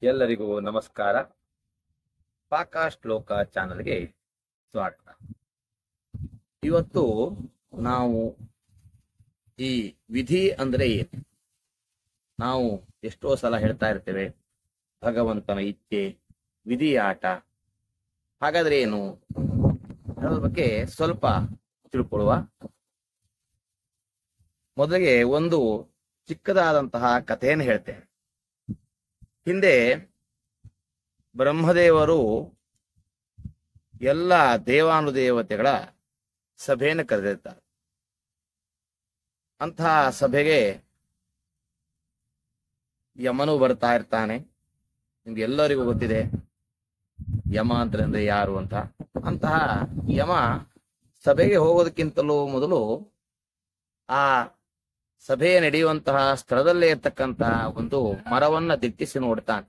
ಎಲ್ಲರಿಗೂ ನಮಸ್ಕಾರ. ಪಾಕಾಶ್ಲೋಕ ಚಾನಲ್ಗೆ ಸ್ವಾಗತ. ಇವತ್ತು ನಾವು ಈ ವಿಧಿ ಅಂದ್ರೆ ಏನು, ನಾವು ಎಷ್ಟೋ ಸಲ ಹೇಳ್ತಾ ಇರ್ತೇವೆ ಭಗವಂತನ ಇಚ್ಛೆ, ವಿಧಿ ಆಟ. ಹಾಗಾದ್ರೆ ಏನು ಅನ್ನೋದ್ರ ಬಗ್ಗೆ ಸ್ವಲ್ಪ ತಿಳ್ಕೊಳ್ಳುವ. ಮೊದಲಿಗೆ ಒಂದು ಚಿಕ್ಕದಾದಂತಹ ಕಥೆಯನ್ನು ಹೇಳ್ತೇನೆ. ಹಿಂದೆ ಬ್ರಹ್ಮದೇವರು ಎಲ್ಲ ದೇವಾನುದೇವತೆಗಳ ಸಭೆಯನ್ನು ಕರೆದಿರ್ತಾರೆ. ಅಂತಹ ಸಭೆಗೆ ಯಮನು ಬರ್ತಾ ಇರ್ತಾನೆ. ನಿಮ್ಗೆ ಎಲ್ಲರಿಗೂ ಗೊತ್ತಿದೆ ಯಮ ಅಂತಂದ್ರೆ ಯಾರು ಅಂತ. ಅಂತಹ ಯಮ ಸಭೆಗೆ ಹೋಗೋದಕ್ಕಿಂತಲೂ ಮೊದಲು ಆ ಸಭೆ ನಡೆಯುವಂತಹ ಸ್ಥಳದಲ್ಲೇ ಇರ್ತಕ್ಕಂತಹ ಒಂದು ಮರವನ್ನ ದಿಟ್ಟಿಸಿ ನೋಡ್ತಾನೆ.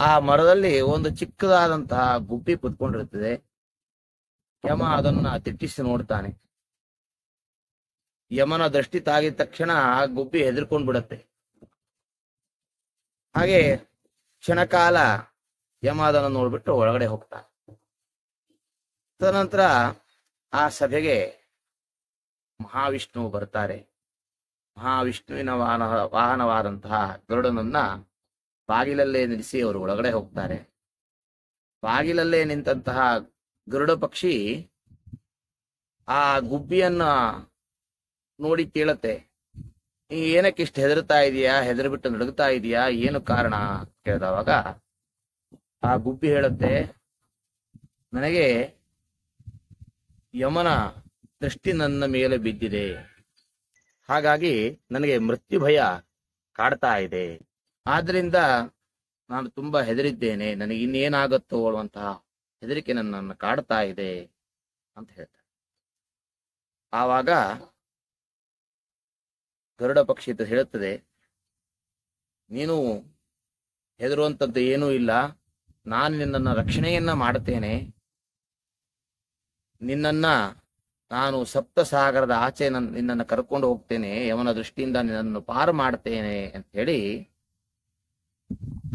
ಆ ಮರದಲ್ಲಿ ಒಂದು ಚಿಕ್ಕದಾದಂತಹ ಗುಬ್ಬಿ ಕುತ್ಕೊಂಡಿರ್ತದೆ. ಯಮ ಅದನ್ನ ದಿಟ್ಟಿಸಿ ನೋಡ್ತಾನೆ. ಯಮನ ದೃಷ್ಟಿ ತಾಗಿದ ತಕ್ಷಣ ಆ ಗುಬ್ಬಿ ಹೆದರ್ಕೊಂಡ್ ಬಿಡತ್ತೆ. ಹಾಗೆ ಕ್ಷಣಕಾಲ ಯಮ ಅದನ್ನು ನೋಡ್ಬಿಟ್ಟು ಒಳಗಡೆ ಹೋಗ್ತಾನೆ. ತದನಂತರ ಆ ಸಭೆಗೆ ಮಹಾವಿಷ್ಣು ಬರ್ತಾರೆ. ಮಹಾವಿಷ್ಣುವಿನ ವಾಹನವಾದಂತಹ ಗರುಡನನ್ನ ಬಾಗಿಲಲ್ಲೇ ನಿಲ್ಲಿಸಿ ಅವರು ಒಳಗಡೆ ಹೋಗ್ತಾರೆ. ಬಾಗಿಲಲ್ಲೇ ನಿಂತಹ ಗರುಡ ಪಕ್ಷಿ ಆ ಗುಬ್ಬಿಯನ್ನ ನೋಡಿ ಕೇಳತ್ತೆ, ನೀ ಏನಕ್ಕೆ ಇಷ್ಟು ಹೆದರ್ತಾ ಇದೀಯಾ, ಹೆದರ್ಬಿಟ್ಟು ನಡುಗ್ತಾ ಇದೀಯಾ, ಏನು ಕಾರಣ ಕೇಳಿದವಾಗ ಆ ಗುಬ್ಬಿ ಹೇಳುತ್ತೆ, ನನಗೆ ಯಮನ ದೃಷ್ಟಿ ನನ್ನ ಮೇಲೆ ಬಿದ್ದಿದೆ. ಹಾಗಾಗಿ ನನಗೆ ಮೃತ್ಯು ಭಯ ಕಾಡ್ತಾ ಇದೆ. ಆದ್ರಿಂದ ನಾನು ತುಂಬಾ ಹೆದರಿದ್ದೇನೆ. ನನಗೆ ಇನ್ನೇನಾಗತ್ತೋ ಅನ್ನುವಂತಹ ಹೆದರಿಕೆ ನನ್ನನ್ನು ಕಾಡ್ತಾ ಇದೆ ಅಂತ ಹೇಳ್ತಾರೆ. ಆವಾಗ ಗರುಡ ಪಕ್ಷಿ ಹೇಳುತ್ತದೆ, ನೀನು ಹೆದರುವಂಥದ್ದು ಏನೂ ಇಲ್ಲ. ನಾನು ನಿನ್ನನ್ನು ರಕ್ಷಣೆಯನ್ನ ಮಾಡ್ತೇನೆ. ನಿನ್ನನ್ನ ನಾನು ಸಪ್ತ ಸಾಗರದ ಆಚೆ ನಿನ್ನನ್ನು ಕರ್ಕೊಂಡು ಹೋಗ್ತೇನೆ. ಯಮನ ದೃಷ್ಟಿಯಿಂದ ನಿನ್ನನ್ನು ಪಾರು ಮಾಡ್ತೇನೆ ಅಂತ ಹೇಳಿ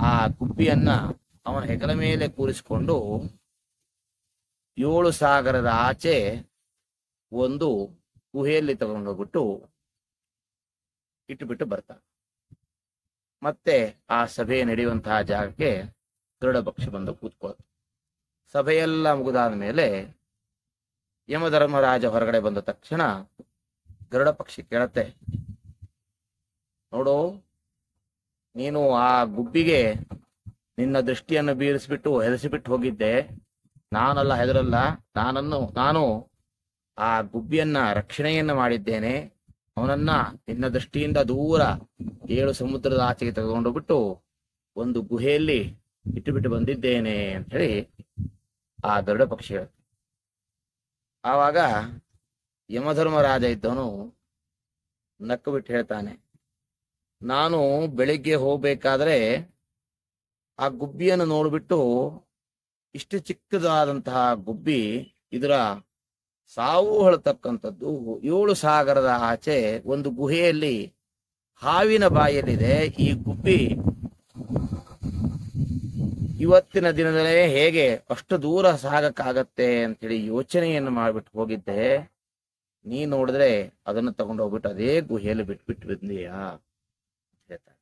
ಆ ಗುಬ್ಬಿಯನ್ನ ಅವನ ಹೆಗಲ ಮೇಲೆ ಕೂರಿಸಿಕೊಂಡು 7 ಸಾಗರದ ಆಚೆ ಒಂದು ಗುಹೆಯಲ್ಲಿ ತಗೊಂಡೋಗ್ಬಿಟ್ಟು ಇಟ್ಟುಬಿಟ್ಟು ಬರ್ತಾನೆ. ಮತ್ತೆ ಆ ಸಭೆ ನಡೆಯುವಂತಹ ಜಾಗಕ್ಕೆ ಗರುಡ ಪಕ್ಷಿ ಬಂದು ಕೂತ್ಕೊಳ್ಳುತ್ತೆ. ಸಭೆಯೆಲ್ಲ ಮುಗಿದಾದ ಮೇಲೆ ಯಮಧರ್ಮರಾಜ ಹೊರಗಡೆ ಬಂದ ತಕ್ಷಣ ಗರುಡ ಪಕ್ಷಿ ಕೇಳತ್ತೆ, ನೋಡು, ನೀನು ಆ ಗುಬ್ಬಿಗೆ ನಿನ್ನ ದೃಷ್ಟಿಯನ್ನು ಬೀರಿಸ್ಬಿಟ್ಟು ಹೆದರಿಸಿಬಿಟ್ಟು ಹೋಗಿದ್ದೆ. ನಾನಲ್ಲ, ಹೆದರಲ್ಲ. ನಾನು ಆ ಗುಬ್ಬಿಯನ್ನ ರಕ್ಷಣೆಯನ್ನ ಮಾಡಿದ್ದೇನೆ. ಅವನನ್ನ ನಿನ್ನ ದೃಷ್ಟಿಯಿಂದ ದೂರ 7 ಸಮುದ್ರದ ಆಚೆಗೆ ತೆಗೆದುಕೊಂಡೋಗ್ಬಿಟ್ಟು ಒಂದು ಗುಹೆಯಲ್ಲಿ ಇಟ್ಟುಬಿಟ್ಟು ಬಂದಿದ್ದೇನೆ ಅಂತ ಹೇಳಿ ಆ ಗರುಡ ಪಕ್ಷಿ ಹೇಳುತ್ತೆ. ಆವಾಗ ಯಮಧರ್ಮರಾಜ ಇದ್ದವನು ನಕ್ಕು ಬಿಟ್ಟು ಹೇಳ್ತಾನೆ, ನಾನು ಬೆಳಿಗ್ಗೆ ಹೋಗ್ಬೇಕಾದ್ರೆ ಆ ಗುಬ್ಬಿಯನ್ನು ನೋಡ್ಬಿಟ್ಟು ಇಷ್ಟು ಚಿಕ್ಕದಾದಂತಹ ಗುಬ್ಬಿ ಇದರ ಸಾವು ಹೇಳ್ತಕ್ಕಂಥದ್ದು 7 ಸಾಗರದ ಆಚೆ ಒಂದು ಗುಹೆಯಲ್ಲಿ ಹಾವಿನ ಬಾಯಲ್ಲಿದೆ. ಈ ಗುಬ್ಬಿ ಇವತ್ತಿನ ದಿನದಲ್ಲೇ ಹೇಗೆ ಅಷ್ಟು ದೂರ ಸಾಗಕ್ಕಾಗತ್ತೆ ಅಂತೇಳಿ ಯೋಚನೆಯನ್ನು ಮಾಡ್ಬಿಟ್ಟು ಹೋಗಿದ್ದೆ. ನೀ ನೋಡಿದ್ರೆ ಅದನ್ನು ತಗೊಂಡೋಗ್ಬಿಟ್ಟು ಅದೇ ಗುಹೆಯಲ್ಲಿ ಬಿಟ್ಬಿಟ್ಟು ಬಂದೀಯಾ ಅಂತ ಹೇಳ್ತಾರೆ.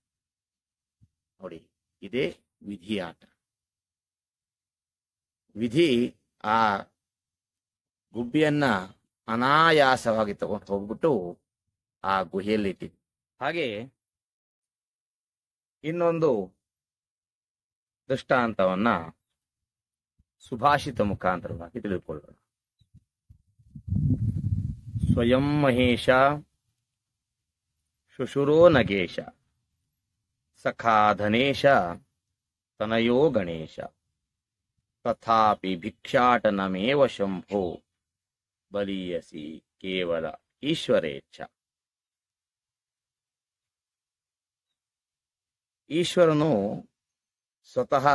ನೋಡಿ, ಇದೇ ವಿಧಿ ಆಟ. ವಿಧಿ ಆ ಗುಬ್ಬಿಯನ್ನ ಅನಾಯಾಸವಾಗಿ ತಗೊಂಡು ಹೋಗ್ಬಿಟ್ಟು ಆ ಗುಹೆಯಲ್ಲಿ ಇಟ್ಟಿದ್ದು. ಹಾಗೆ ಇನ್ನೊಂದು ದೃಷ್ಟಾಂತವನ್ನ ಸುಭಾಷಿತ ಮುಖಾಂತರವಾಗಿ ತಿಳಿದುಕೊಳ್ಳೋಣ. ಸ್ವಯಂ ಮಹೇಶ ಶುಶುರೋ ನಗೇಶ ಸಖಾ ಧನೇಶ ತನಯೋ ಗಣೇಶ ತಥಾಪಿ ಭಿಕ್ಷಾಟನಮೇವ ಶಂಭೋ ಬಲೀಯಸಿ ಕೇವಲ ಈಶ್ವರೇಚ್ಛ. ಈಶ್ವರನು ಸ್ವತಃ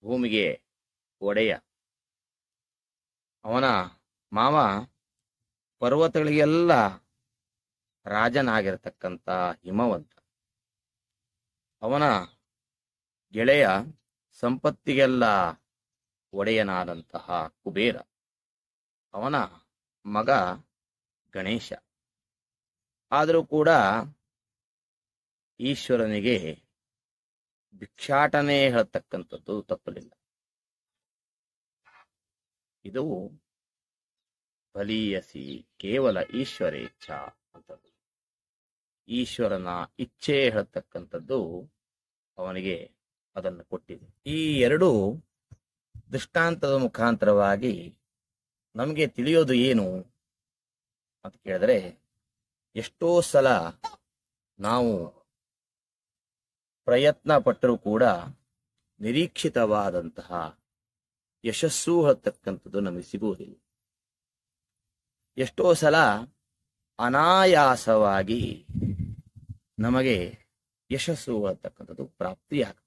ಭೂಮಿಗೆ ಒಡೆಯ. ಅವನ ಮಾವ ಪರ್ವತಗಳಿಗೆಲ್ಲ ರಾಜನಾಗಿರತಕ್ಕಂಥ ಹಿಮವಂತ. ಅವನ ಗೆಳೆಯ ಸಂಪತ್ತಿಗೆಲ್ಲ ಒಡೆಯನಾದಂತಹ ಕುಬೇರ, ಅವನ ಮಗ ಗಣೇಶ. ಆದರೂ ಕೂಡ ಈಶ್ವರನಿಗೆ ಭಿಕ್ಷಾಟನೆ ಹೇಳ್ತಕ್ಕಂಥದ್ದು ತಪ್ಪಲಿಲ್ಲ. ಇದು ಬಲೀಯಸಿ ಕೇವಲ ಈಶ್ವರೇಚ್ಛ ಅಂತ. ಈಶ್ವರನ ಇಚ್ಛೆ ಹೇಳ್ತಕ್ಕಂಥದ್ದು ಅವನಿಗೆ ಅದನ್ನು ಕೊಟ್ಟಿದೆ. ಈ ಎರಡು ದೃಷ್ಟಾಂತದ ಮುಖಾಂತರವಾಗಿ ನಮಗೆ ತಿಳಿಯೋದು ಏನು ಅಂತ ಕೇಳಿದ್ರೆ, ಎಷ್ಟೋ ಸಲ ನಾವು ಪ್ರಯತ್ನ ಪಟ್ಟರೂ ಕೂಡ ನಿರೀಕ್ಷಿತವಾದಂತಹ ಯಶಸ್ಸು ಹೇಳ್ತಕ್ಕಂಥದ್ದು ನಮಗೆ ಸಿಗುವುದಿಲ್ಲ. ಎಷ್ಟೋ ಸಲ ಅನಾಯಾಸವಾಗಿ ನಮಗೆ ಯಶಸ್ಸು ಹೇಳ್ತಕ್ಕಂಥದ್ದು ಪ್ರಾಪ್ತಿಯಾಗ್ತದೆ.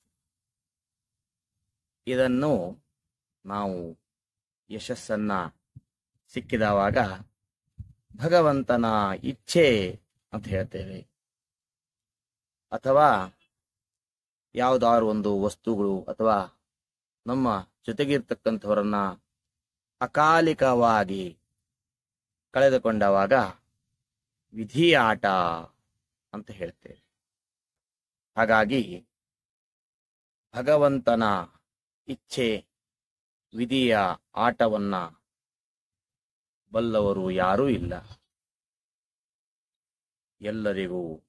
ಇದನ್ನು ನಾವು ಯಶಸ್ಸನ್ನ ಸಿಕ್ಕಿದವಾಗ ಭಗವಂತನ ಇಚ್ಛೆ ಅಂತ ಹೇಳ್ತೇವೆ. ಅಥವಾ ಯಾವುದಾದ್ರು ಒಂದು ವಸ್ತುಗಳು ಅಥವಾ ನಮ್ಮ ಜೊತೆಗಿರ್ತಕ್ಕಂಥವರನ್ನ ಅಕಾಲಿಕವಾಗಿ ಕಳೆದುಕೊಂಡವಾಗ ವಿಧಿ ಆಟ ಅಂತ ಹೇಳ್ತೇವೆ. ಹಾಗಾಗಿ ಭಗವಂತನ ಇಚ್ಛೆ ವಿಧಿಯ ಆಟವನ್ನ ಬಲ್ಲವರು ಯಾರೂ ಇಲ್ಲ. ಎಲ್ಲರಿಗೂ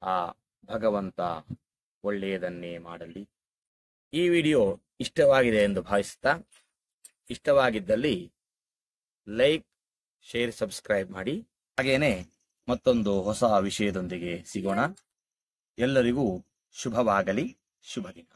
ಆ ಭಗವಂತ ಒಳ್ಳೆಯದನ್ನೇ ಮಾಡಲಿ. ಈ ವಿಡಿಯೋ ಇಷ್ಟವಾಗಿದೆ ಎಂದು ಭಾವಿಸುತ್ತಾ, ಇಷ್ಟವಾಗಿದ್ದಲ್ಲಿ ಲೈಕ್, ಶೇರ್, ಸಬ್ಸ್ಕ್ರೈಬ್ ಮಾಡಿ. ಹಾಗೇನೆ ಮತ್ತೊಂದು ಹೊಸ ವಿಷಯದೊಂದಿಗೆ ಸಿಗೋಣ. ಎಲ್ಲರಿಗೂ ಶುಭವಾಗಲಿ. ಶುಭ ದಿನ.